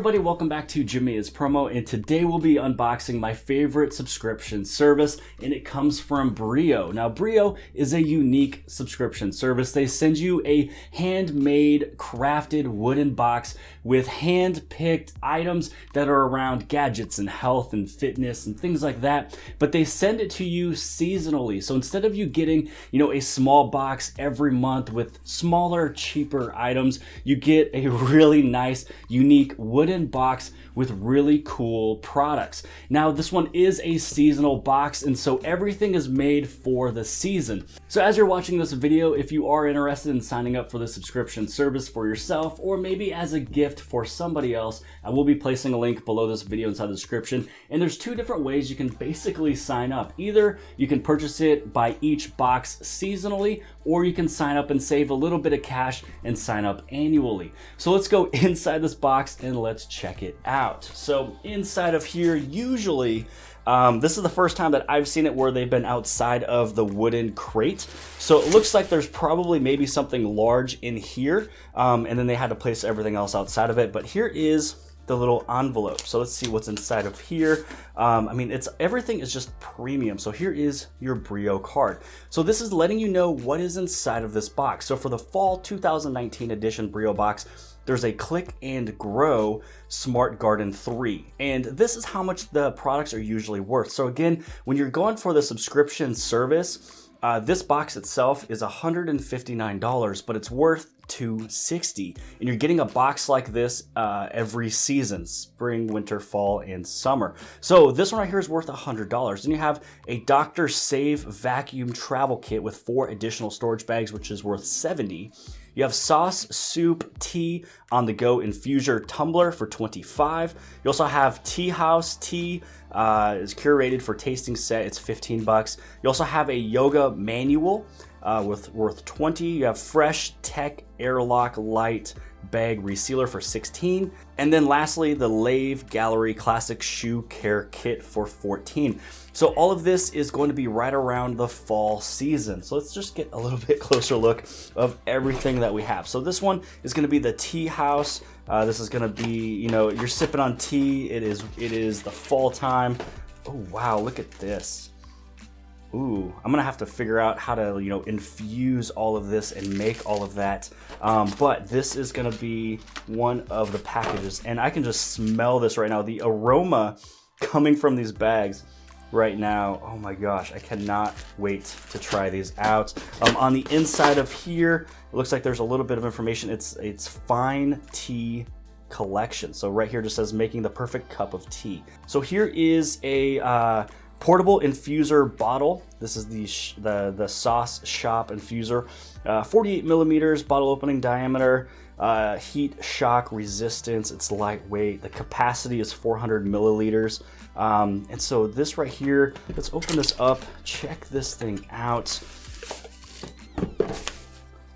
everybody, welcome back to Jimmy's Promo, and today we'll be unboxing my favorite subscription service, and it comes from Breo. Now, Breo is a unique subscription service. They send you a handmade, crafted wooden box with hand-picked items that are around gadgets and health and fitness and things like that, but they send it to you seasonally. So instead of you getting, a small box every month with smaller, cheaper items, you get a really nice, unique wooden box with really cool products. Now, this one is a seasonal box, and so everything is made for the season. So as you're watching this video, if you are interested in signing up for the subscription service for yourself, or maybe as a gift for somebody else, I will be placing a link below this video inside the description. And there's two different ways you can basically sign up. Either you can purchase it by each box seasonally, or you can sign up and save a little bit of cash and sign up annually. So let's go inside this box and let's check it out. So inside of here, usually, this is the first time that I've seen it where they've been outside of the wooden crate. So it looks like there's probably maybe something large in here, and then they had to place everything else outside of it. But here is the little envelope. So let's see what's inside of here. Everything is just premium. So here is your Breo card. So this is letting you know what is inside of this box. So for the fall 2019 Edition Breo Box, there's a Click and Grow Smart Garden 3. And this is how much the products are usually worth. So again, when you're going for the subscription service, this box itself is $159, but it's worth $260. And you're getting a box like this every season, spring, winter, fall, and summer. So this one right here is worth $100. Then you have a Dr. Save vacuum travel kit with 4 additional storage bags, which is worth $70. You have sauce, soup, tea on the go infuser tumbler for $25. You also have Tea House tea is curated for tasting set. It's $15. You also have a yoga manual worth $20. You have Fresh Tech Airlock Light bag resealer for $16. And then lastly, the Lave Gallery Classic Shoe Care Kit for $14. So all of this is going to be right around the fall season. So let's just get a little bit closer look of everything that we have. So this one is going to be the Tea House. This is going to be, you're sipping on tea. It is the fall time. Oh, wow, look at this. Ooh, I'm gonna have to figure out how to, infuse all of this and make all of that. But this is gonna be one of the packages, and I can just smell this right now. The aroma coming from these bags right now. Oh my gosh, I cannot wait to try these out. On the inside of here, it looks like there's a little bit of information. It's fine tea collection. So right here just says making the perfect cup of tea. So here is a portable infuser bottle. This is the Sauce Shop infuser. 48 millimeters bottle opening diameter, heat shock resistance. It's lightweight. The capacity is 400 milliliters. And so this right here, let's open this up. Check this thing out.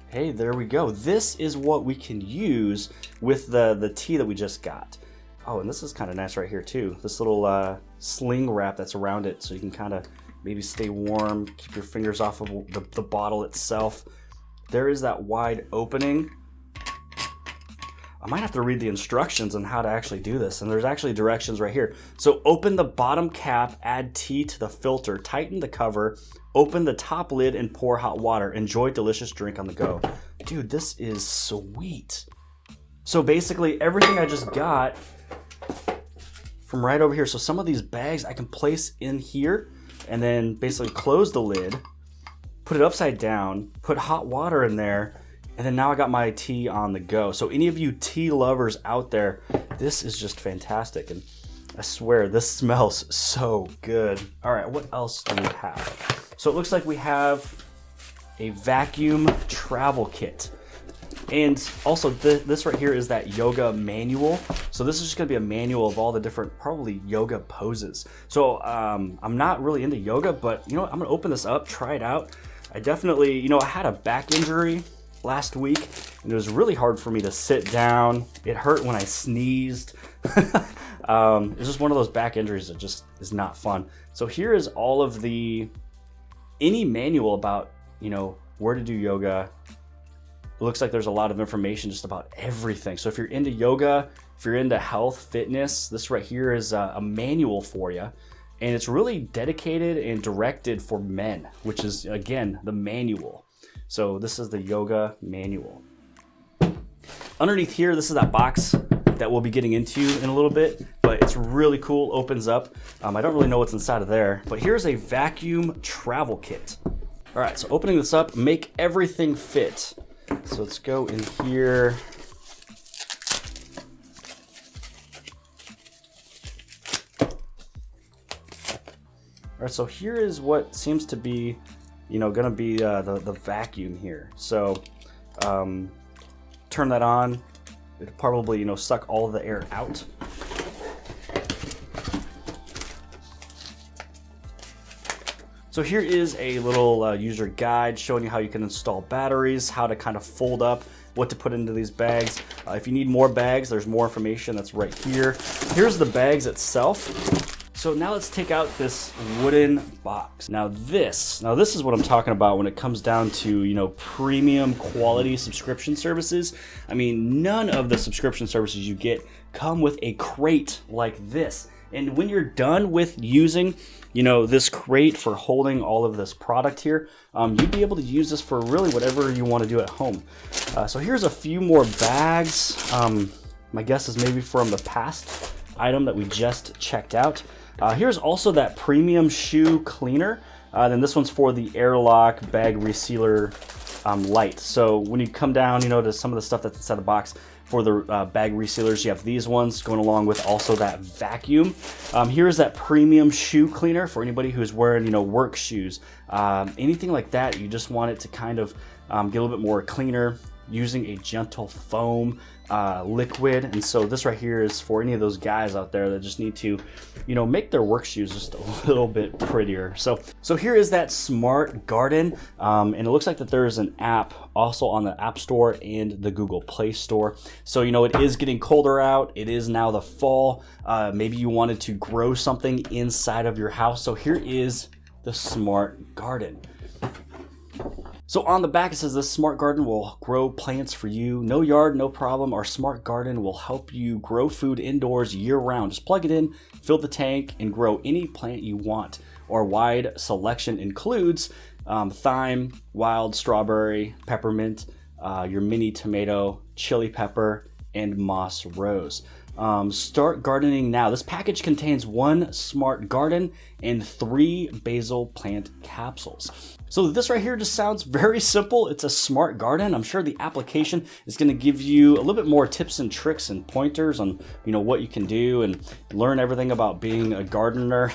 Hey, there we go. This is what we can use with the tea that we just got. Oh, and this is kind of nice right here too. This little sling wrap that's around it, so you can kind of maybe stay warm, keep your fingers off of the bottle itself. There is that wide opening. I might have to read the instructions on how to actually do this, and there's actually directions right here. So open the bottom cap, add tea to the filter, tighten the cover, open the top lid, and pour hot water. Enjoy delicious drink on the go. Dude, this is sweet. So basically everything I just got from right over here. So some of these bags I can place in here and then basically close the lid, put it upside down, put hot water in there, and then now I got my tea on the go. So any of you tea lovers out there, this is just fantastic. And I swear this smells so good. All right, what else do we have? So it looks like we have a vacuum travel kit. And also this right here is that yoga manual. So this is just gonna be a manual of all the different probably yoga poses. So I'm not really into yoga, but I'm gonna open this up, try it out. I definitely, I had a back injury last week and it was really hard for me to sit down. It hurt when I sneezed. It's just one of those back injuries that just is not fun. So here is all of any manual about, where to do yoga, it looks like there's a lot of information just about everything. So if you're into yoga, if you're into health, fitness, this right here is a manual for you. And it's really dedicated and directed for men, which is, again, the manual. So this is the yoga manual. Underneath here, this is that box that we'll be getting into in a little bit, but it's really cool, opens up. I don't really know what's inside of there, but here's a vacuum travel kit. All right, so opening this up, make everything fit. So let's go in here. All right, so here is what seems to be, gonna be the vacuum here. So turn that on. It'll probably, suck all of the air out. So here is a little user guide showing you how you can install batteries, how to kind of fold up, what to put into these bags. If you need more bags, there's more information that's right here. Here's the bags itself. So now let's take out this wooden box. Now this is what I'm talking about when it comes down to, premium quality subscription services. I mean, none of the subscription services you get come with a crate like this. And when you're done with using, this crate for holding all of this product here, you'd be able to use this for really whatever you want to do at home. So here's a few more bags. My guess is maybe from the past item that we just checked out. Here's also that premium shoe cleaner. Then this one's for the airlock bag resealer light. So when you come down, to some of the stuff that's inside the box for the bag resealers, you have these ones going along with also that vacuum. Here's that premium shoe cleaner for anybody who's wearing, work shoes. Anything like that, you just want it to kind of get a little bit more cleaner using a gentle foam liquid. And so this right here is for any of those guys out there that just need to, make their work shoes just a little bit prettier. So here is that smart garden. And it looks like that there is an app also on the App Store and the Google Play Store. So, it is getting colder out. It is now the fall. Maybe you wanted to grow something inside of your house. So here is the smart garden. So on the back it says this smart garden will grow plants for you. No yard, no problem. Our smart garden will help you grow food indoors year round. Just plug it in, fill the tank, and grow any plant you want. Our wide selection includes thyme, wild strawberry, peppermint, your mini tomato, chili pepper, and moss rose. Start gardening now. This package contains 1 smart garden and 3 basil plant capsules. So this right here just sounds very simple. It's a smart garden. I'm sure the application is going to give you a little bit more tips and tricks and pointers on, what you can do and learn everything about being a gardener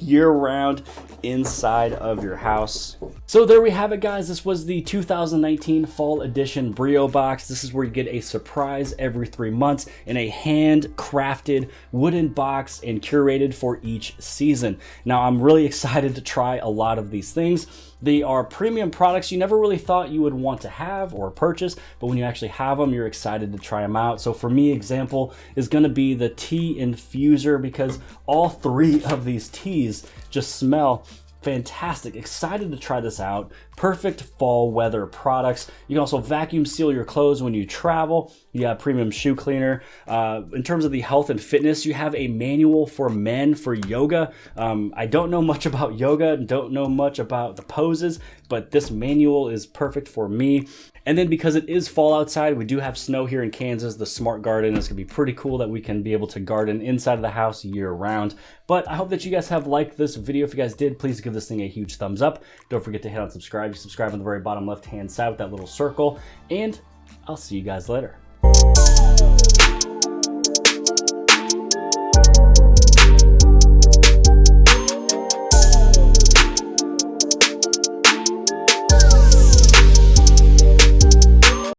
year round inside of your house. So there we have it, guys. This was the 2019 Fall Edition Breo Box. This is where you get a surprise every 3 months in a handcrafted wooden box and curated for each season. Now, I'm really excited to try a lot of these things. They are premium products you never really thought you would want to have or purchase, but when you actually have them, you're excited to try them out. So for me, example is going to be the tea infuser, because all 3 of these teas just smell fantastic. Excited to try this out. Perfect fall weather products. You can also vacuum seal your clothes when you travel. You have premium shoe cleaner. In terms of the health and fitness, you have a manual for men for yoga. I don't know much about yoga, don't know much about the poses, but this manual is perfect for me. And then because it is fall outside, we do have snow here in Kansas. The smart garden is gonna be pretty cool that we can be able to garden inside of the house year round. But I hope that you guys have liked this video. If you guys did, please give this thing a huge thumbs up. Don't forget to hit on subscribe. You subscribe on the very bottom left-hand side with that little circle. And I'll see you guys later.